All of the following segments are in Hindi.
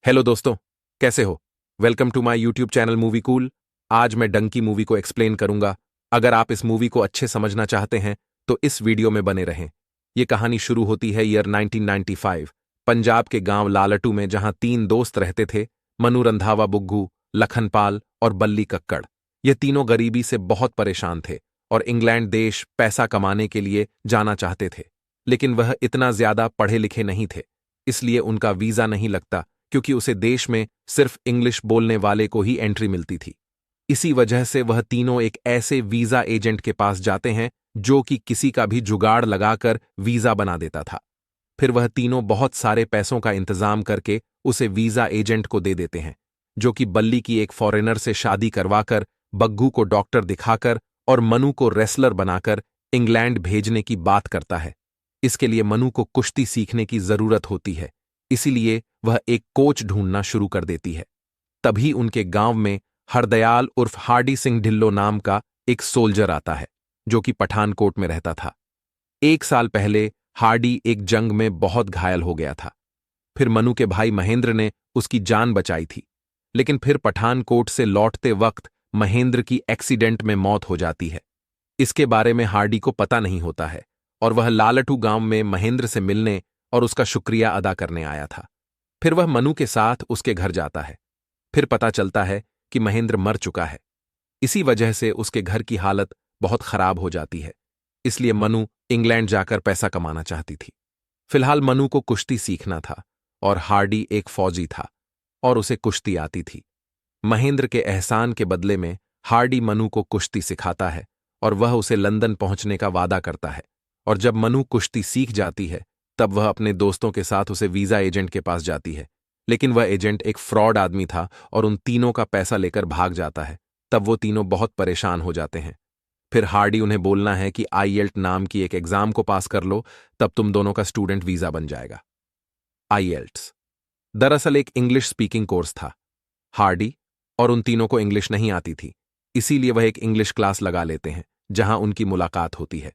हेलो दोस्तों, कैसे हो? Welcome to my YouTube channel movie cool. आज मैं डंकी मूवी को एक्सप्लेन करूंगा। अगर आप इस मूवी को अच्छे समझना चाहते हैं तो इस वीडियो में बने रहें। ये कहानी शुरू होती है ईयर 1995 पंजाब के गांव लालटू में, जहां तीन दोस्त रहते थे, मनु रंधावा बुग्गू, लखनपाल और बल्ली कक्कड़। ये तीनों गरीबी से बहुत परेशान थे और इंग्लैंड देश पैसा कमाने के लिए जाना चाहते थे, लेकिन वह इतना ज्यादा पढ़े लिखे नहीं थे, इसलिए उनका वीजा नहीं लगता, क्योंकि उसे देश में सिर्फ इंग्लिश बोलने वाले को ही एंट्री मिलती थी। इसी वजह से वह तीनों एक ऐसे वीजा एजेंट के पास जाते हैं जो कि किसी का भी जुगाड़ लगाकर वीजा बना देता था। फिर वह तीनों बहुत सारे पैसों का इंतजाम करके उसे वीजा एजेंट को दे देते हैं, जो कि बल्ली की एक फॉरेनर से शादी करवाकर, बग्गू को डॉक्टर दिखाकर और मनु को रेसलर बनाकर इंग्लैंड भेजने की बात करता है। इसके लिए मनु को कुश्ती सीखने की जरूरत होती है, इसीलिए वह एक कोच ढूंढना शुरू कर देती है। तभी उनके गांव में हरदयाल उर्फ हार्डी सिंह ढिल्लो नाम का एक सोल्जर आता है, जो कि पठानकोट में रहता था। एक साल पहले हार्डी एक जंग में बहुत घायल हो गया था। फिर मनु के भाई महेंद्र ने उसकी जान बचाई थी, लेकिन फिर पठानकोट से लौटते वक्त महेंद्र की एक्सीडेंट में मौत हो जाती है। इसके बारे में हार्डी को पता नहीं होता है और वह लालटू गांव में महेंद्र से मिलने और उसका शुक्रिया अदा करने आया था। फिर वह मनु के साथ उसके घर जाता है। फिर पता चलता है कि महेंद्र मर चुका है। इसी वजह से उसके घर की हालत बहुत खराब हो जाती है, इसलिए मनु इंग्लैंड जाकर पैसा कमाना चाहती थी। फिलहाल मनु को कुश्ती सीखना था और हार्डी एक फौजी था और उसे कुश्ती आती थी। महेंद्र के एहसान के बदले में हार्डी मनु को कुश्ती सिखाता है और वह उसे लंदन पहुंचने का वादा करता है। और जब मनु कुश्ती सीख जाती है तब वह अपने दोस्तों के साथ उसे वीजा एजेंट के पास जाती है, लेकिन वह एजेंट एक फ्रॉड आदमी था और उन तीनों का पैसा लेकर भाग जाता है। तब वो तीनों बहुत परेशान हो जाते हैं। फिर हार्डी उन्हें बोलना है कि आईएल्ट नाम की एक एग्जाम को पास कर लो, तब तुम दोनों का स्टूडेंट वीजा बन जाएगा। आईएल्ट्स दरअसल एक इंग्लिश स्पीकिंग कोर्स था। हार्डी और उन तीनों को इंग्लिश नहीं आती थी, इसीलिए वह एक इंग्लिश क्लास लगा लेते हैं, जहां उनकी मुलाकात होती है।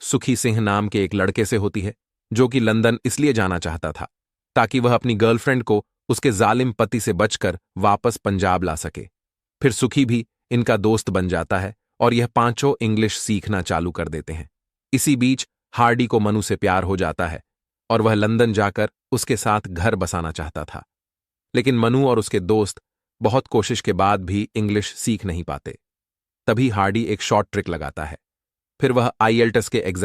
सुखी सिंह नाम के एक लड़के से होती है, जो कि लंदन इसलिए जाना चाहता था ताकि वह अपनी गर्लफ्रेंड को उसके जालिम पति से बचकर वापस पंजाब ला सके। फिर सुखी भी इनका दोस्त बन जाता है और यह पांचों इंग्लिश सीखना चालू कर देते हैं। इसी बीच हार्डी को मनु से प्यार हो जाता है और वह लंदन जाकर उसके साथ घर बसाना चाहता था, लेकिन मनु और उसके दोस्त बहुत कोशिश के बाद भी इंग्लिश सीख नहीं पाते। तभी हार्डी एक शॉर्ट ट्रिक लगाता है। फिर वह आईएल्ट्स के एग्जाम